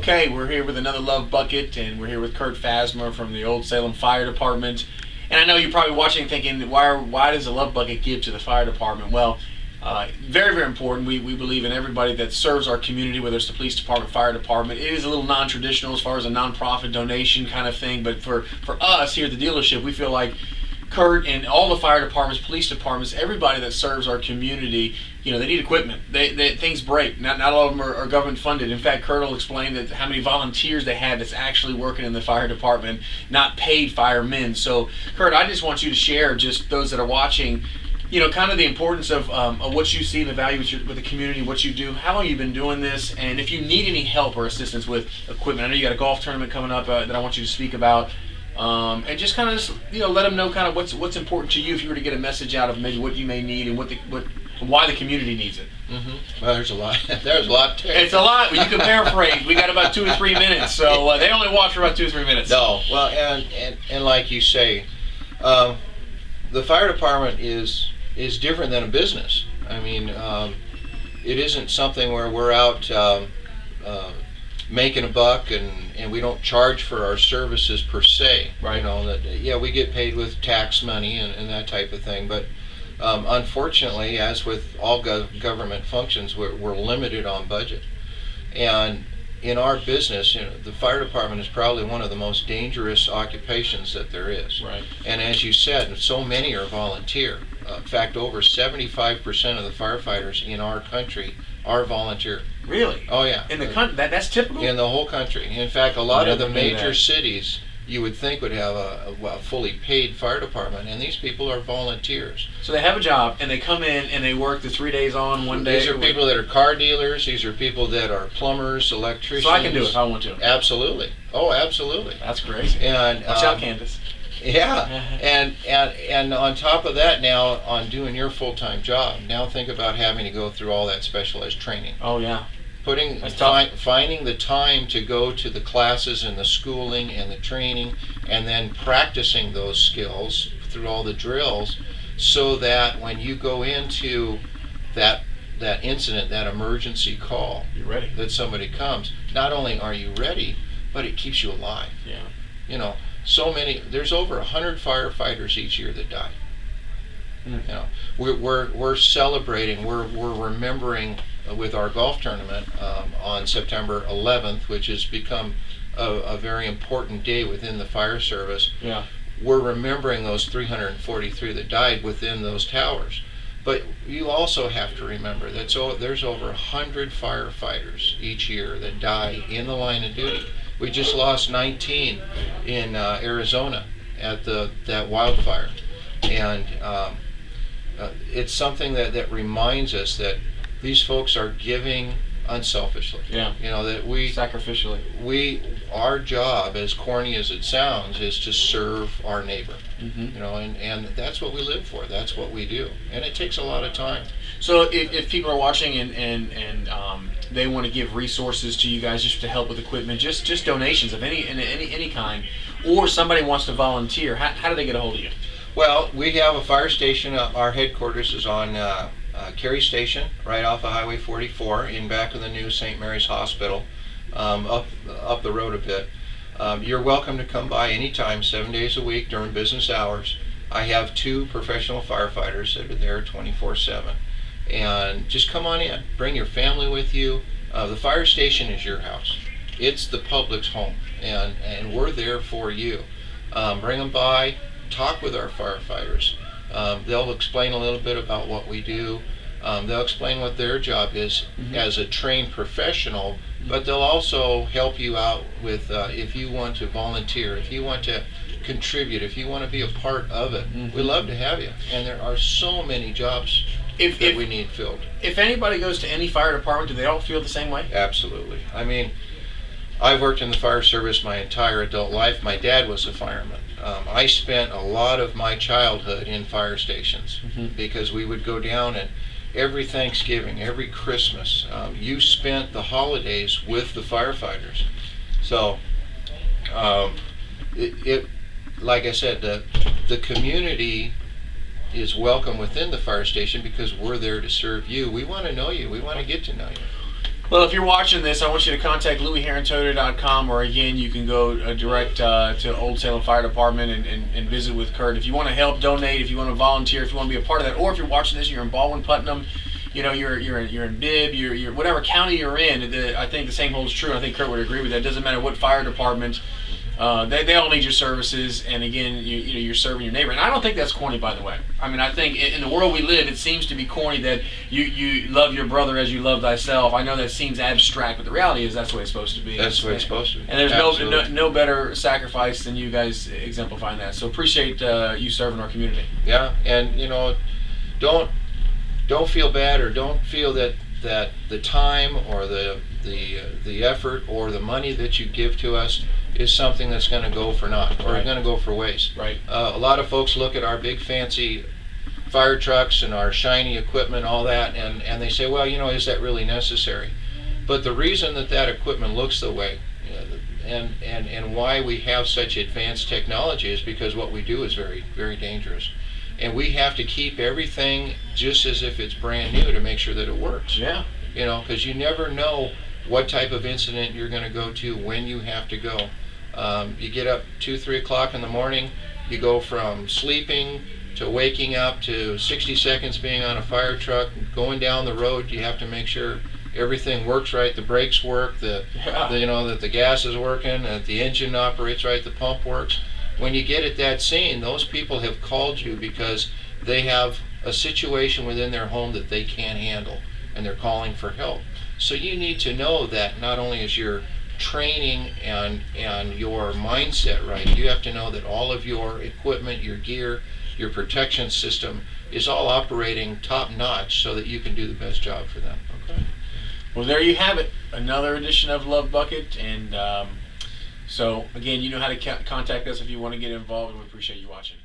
Okay, we're here with another Love Bucket, and we're here with Kurt Fasmer from the old Salem Fire Department. And I know you're probably watching thinking, why does the Love Bucket give to the fire department? Well, very, very important. We believe in everybody that serves our community, whether it's the police department, fire department. It is a little non-traditional as far as a non-profit donation kind of thing, but for us here at the dealership, we feel like Kurt and all the fire departments, police departments, everybody that serves our community, they need equipment. Things break. Not all of them are government funded. In fact, Kurt will explain that how many volunteers they have that's actually working in the fire department, not paid firemen. So, Kurt, I just want you to share, just those that are watching, kind of the importance of what you see, the value with the community, what you do, how long you've been doing this, and if you need any help or assistance with equipment. I know you got a golf tournament coming up that I want you to speak about. And just kind of let them know kind of what's important to you if you were to get a message out of maybe what you may need and why the community needs it. Mm-hmm. Well, there's a lot. There's a lot to it. It's a lot, but you can paraphrase. We got about 2 or 3 minutes, so they only watch for about 2 or 3 minutes. No, well, and like you say, the fire department is different than a business. I mean, it isn't something where we're out making a buck and we don't charge for our services per se. Right. We get paid with tax money and that type of thing, but unfortunately, as with all government functions, we're limited on budget. And in our business, the fire department is probably one of the most dangerous occupations that there is. Right. And as you said, so many are volunteer. In fact, over 75% of the firefighters in our country are volunteer. Really? Oh yeah. In the country, that's typical? In the whole country. In fact, a lot of the Never knew major that. cities you would think would have a fully paid fire department, and these people are volunteers. So they have a job, and they come in and they work the 3 days on, 1 day. These are people that are car dealers. These are people that are plumbers, electricians. So I can do it if I want to. Absolutely. Oh, absolutely. That's crazy. And watch out, Candace. Yeah, and on top of that, now on doing your full-time job, now think about having to go through all that specialized training. Oh yeah. Finding the time to go to the classes and the schooling and the training, and then practicing those skills through all the drills, so that when you go into that incident, that emergency call, You're ready. that somebody comes, not only are you ready, but it keeps you alive. Yeah. There's over 100 firefighters each year that die. We're celebrating, we're remembering with our golf tournament on September 11th, which has become a very important day within the fire service. Yeah. We're remembering those 343 that died within those towers. But you also have to remember that there's over 100 firefighters each year that die in the line of duty. We just lost 19 in Arizona at that wildfire, and it's something that reminds us that these folks are giving unselfishly. Yeah. That Sacrificially. Our job, as corny as it sounds, is to serve our neighbor. Mm-hmm. And that's what we live for. That's what we do, and it takes a lot of time. So if people are watching and they want to give resources to you guys just to help with equipment, just donations of any kind, or somebody wants to volunteer, how do they get a hold of you? Well, we have a fire station. Our headquarters is on Cary Station, right off of Highway 44, in back of the new St. Mary's Hospital, up the road a bit. You're welcome to come by anytime, 7 days a week during business hours. I have 2 professional firefighters that are there 24/7. And just come on in. Bring your family with you. The fire station is your house. It's the public's home, and we're there for you. Bring them by. Talk with our firefighters. They'll explain a little bit about what we do. They'll explain what their job is as a trained professional, but they'll also help you out with if you want to volunteer, if you want to contribute, if you want to be a part of it. We'd love to have you. And there are so many jobs that we need filled. If anybody goes to any fire department, do they all feel the same way? Absolutely. I mean, I've worked in the fire service my entire adult life. My dad was a fireman. I spent a lot of my childhood in fire stations because we would go down, and every Thanksgiving, every Christmas, you spent the holidays with the firefighters. So, like I said, the community is welcome within the fire station because we're there to serve you. We want to know you. We want to get to know you. Well, if you're watching this, I want you to contact louisherontoder.com, or again, you can go direct to Old Salem Fire Department and visit with Kurt. If you want to help, donate. If you want to volunteer, if you want to be a part of that, or if you're watching this, you're in Baldwin, Putnam, you know, you're in Bibb, you're whatever county you're in. I think the same holds true. I think Kurt would agree with that. It doesn't matter what fire department. They all need your services, and again, you're serving your neighbor. And I don't think that's corny, by the way. I mean, I think in the world we live, it seems to be corny that you love your brother as you love thyself. I know that seems abstract, but the reality is that's the way it's supposed to be. That's the way it's supposed to be. And there's no better sacrifice than you guys exemplifying that. So appreciate you serving our community. Yeah, and don't feel bad, or don't feel that the time or the effort or the money that you give to us is something that's going to go for naught, or Right. going to go for waste. Right. A lot of folks look at our big fancy fire trucks and our shiny equipment, all that, and they say, well, is that really necessary? But the reason that equipment looks the way, and why we have such advanced technology, is because what we do is very, very dangerous. And we have to keep everything just as if it's brand new to make sure that it works. Yeah. Because you never know what type of incident you're going to go to, when you have to go. You get up 2-3 o'clock in the morning, you go from sleeping to waking up to 60 seconds being on a fire truck, going down the road. You have to make sure everything works right, the brakes work, that the gas is working, that the engine operates right, the pump works. When you get at that scene, those people have called you because they have a situation within their home that they can't handle, and they're calling for help. So you need to know that not only is your training and your mindset right, you have to know that all of your equipment, your gear, your protection system is all operating top notch, so that you can do the best job for them. Okay. Well, there you have it. Another edition of Love Bucket. And so, again, you know how to contact us if you want to get involved, and we appreciate you watching.